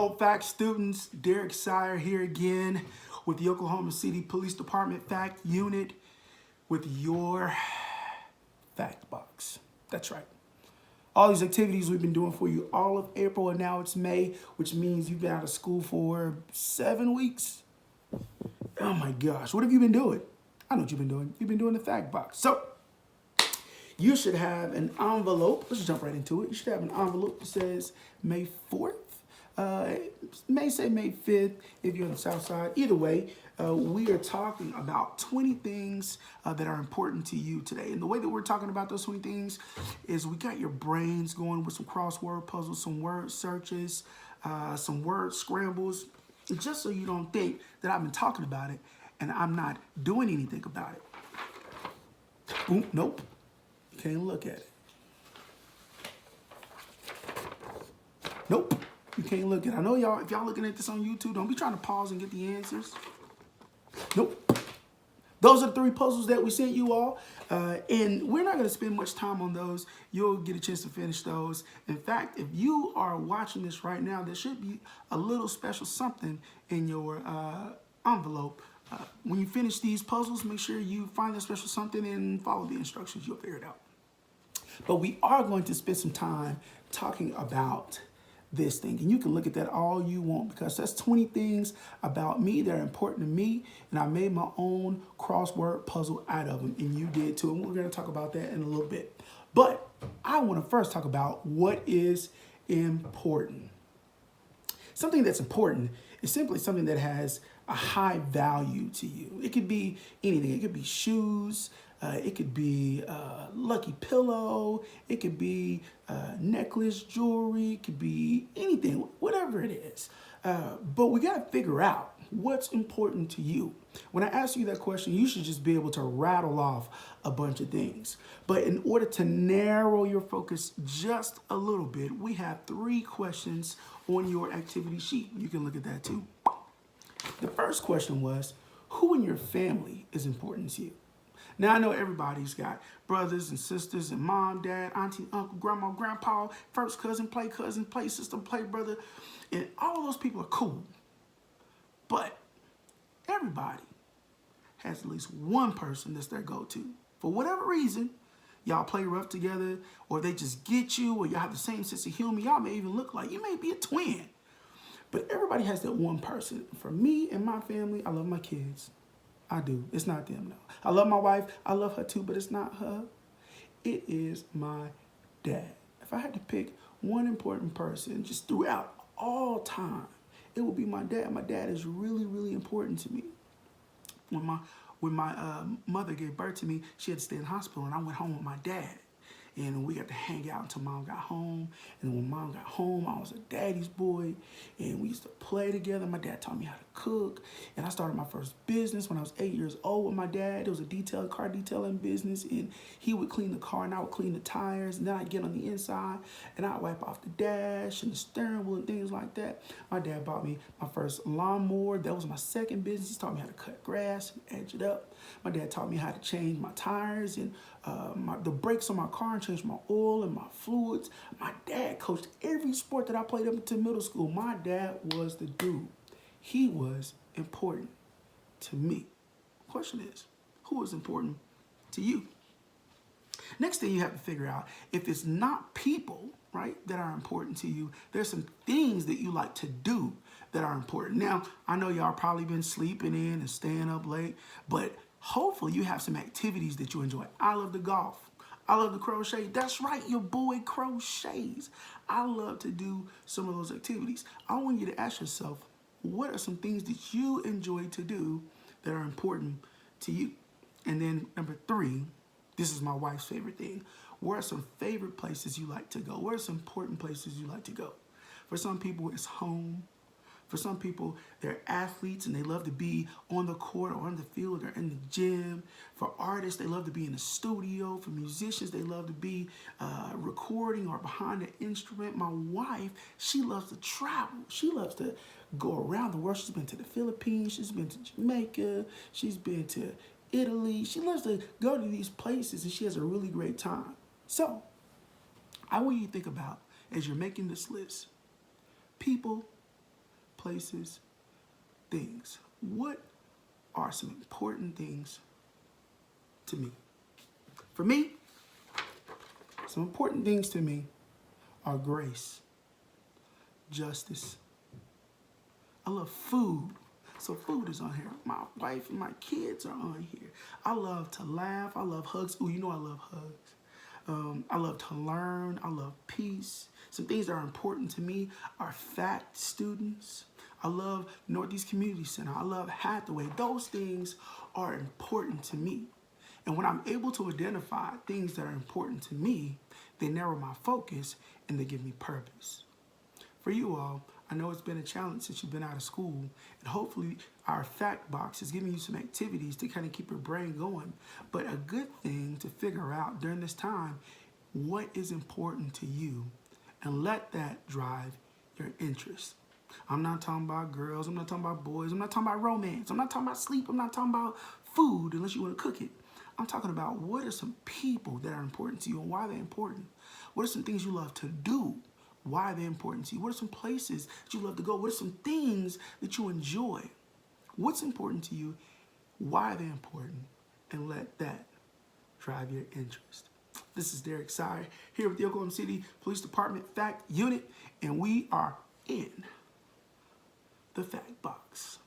Hello, fact students. Derek Sire here again with the Oklahoma City Police Department Fact Unit with your fact box. That's right. All these activities we've been doing for you all of April, and now it's May, which means you've been out of school for 7 weeks. Oh my gosh, what have you been doing? I know what you've been doing. You've been doing the fact box. So you should have an envelope. Let's jump right into it. You should have an envelope that says May 4th. It may say May 5th if you're on the south side. Either way, we are talking about 20 things that are important to you today. And the way that we're talking about those 20 things is we got your brains going with some crossword puzzles, some word searches, some word scrambles, just so you don't think that I've been talking about it and I'm not doing anything about it. Boom, nope. You can't look at it. Nope. You can't look at it. I know y'all, if y'all looking at this on YouTube, don't be trying to pause and get the answers. Nope. Those are the 3 puzzles that we sent you all. And we're not going to spend much time on those. You'll get a chance to finish those. In fact, if you are watching this right now, there should be a little special something in your envelope. When you finish these puzzles, make sure you find that special something and follow the instructions. You'll figure it out. But we are going to spend some time talking about this thing. And you can look at that all you want, because that's 20 things about me that are important to me. And I made my own crossword puzzle out of them. And you did too. And we're going to talk about that in a little bit. But I want to first talk about what is important. Something that's important is simply something that has a high value to you. It could be anything. It could be shoes. It could be a lucky pillow. It could be a necklace, jewelry. It could be anything, whatever it is. But we got to figure out what's important to you. When I ask you that question, you should just be able to rattle off a bunch of things. But in order to narrow your focus just a little bit, we have 3 questions on your activity sheet. You can look at that too. The first question was, who in your family is important to you? Now, I know everybody's got brothers and sisters and mom, dad, auntie, uncle, grandma, grandpa, first cousin, play sister, play brother. And all of those people are cool. But everybody has at least one person that's their go-to. For whatever reason, y'all play rough together, or they just get you, or y'all have the same sense of humor. Y'all may even look like you may be a twin. But everybody has that one person. For me and my family, I love my kids. I do. It's not them, no. I love my wife. I love her too, but it's not her. It is my dad. If I had to pick one important person just throughout all time, it would be my dad. My dad is really, really important to me. When my mother gave birth to me, she had to stay in the hospital, and I went home with my dad. And we got to hang out until mom got home. And when mom got home, I was a daddy's boy. And we used to play together. My dad taught me how to cook. And I started my first business when I was 8 years old with my dad. It was a car detailing business. And he would clean the car and I would clean the tires. And then I'd get on the inside and I'd wipe off the dash and the steering wheel and things like that. My dad bought me my first lawnmower. That was my second business. He taught me how to cut grass and edge it up. My dad taught me how to change my tires and the brakes on my car and change my oil and my fluids. My dad coached every sport that I played up until middle school. My dad was the dude. He was important to me. Question is, who is important to you? Next thing you have to figure out, if it's not people, right, that are important to you, there's some things that you like to do that are important. Now, I know y'all probably been sleeping in and staying up late, but hopefully you have some activities that you enjoy. I love to golf. I love to crochet. That's right, your boy crochets. I love to do some of those activities. I want you to ask yourself, what are some things that you enjoy to do that are important to you? And then number 3, this is my wife's favorite thing. Where are some favorite places you like to go? Where are some important places you like to go? For some people, it's home. For some people, they're athletes and they love to be on the court or on the field or in the gym. For artists, they love to be in the studio. For musicians, they love to be recording or behind an instrument. My wife, she loves to travel. She loves to go around the world. She's been to the Philippines. She's been to Jamaica. She's been to Italy. She loves to go to these places and she has a really great time. So I want you to think about, as you're making this list, people places, things. What are some important things to me? For me, some important things to me are grace, justice. I love food. So food is on here. My wife and my kids are on here. I love to laugh. I love hugs. Ooh, you know I love hugs. I love to learn. I love peace. Some things that are important to me are fact students. I love Northeast Community Center. I love Hathaway. Those things are important to me. And when I'm able to identify things that are important to me, they narrow my focus and they give me purpose. For you all, I know it's been a challenge since you've been out of school, and hopefully our fact box is giving you some activities to kind of keep your brain going. But a good thing to figure out during this time, what is important to you, and let that drive your interest. I'm not talking about girls, I'm not talking about boys, I'm not talking about romance, I'm not talking about sleep, I'm not talking about food unless you want to cook it. I'm talking about what are some people that are important to you and why they're important. What are some things you love to do? Why they're important to you? What are some places that you love to go? What are some things that you enjoy? What's important to you? Why they're important? And let that drive your interest. This is Derek Sire here with the Oklahoma City Police Department Fact Unit, and we are in the Fact Box.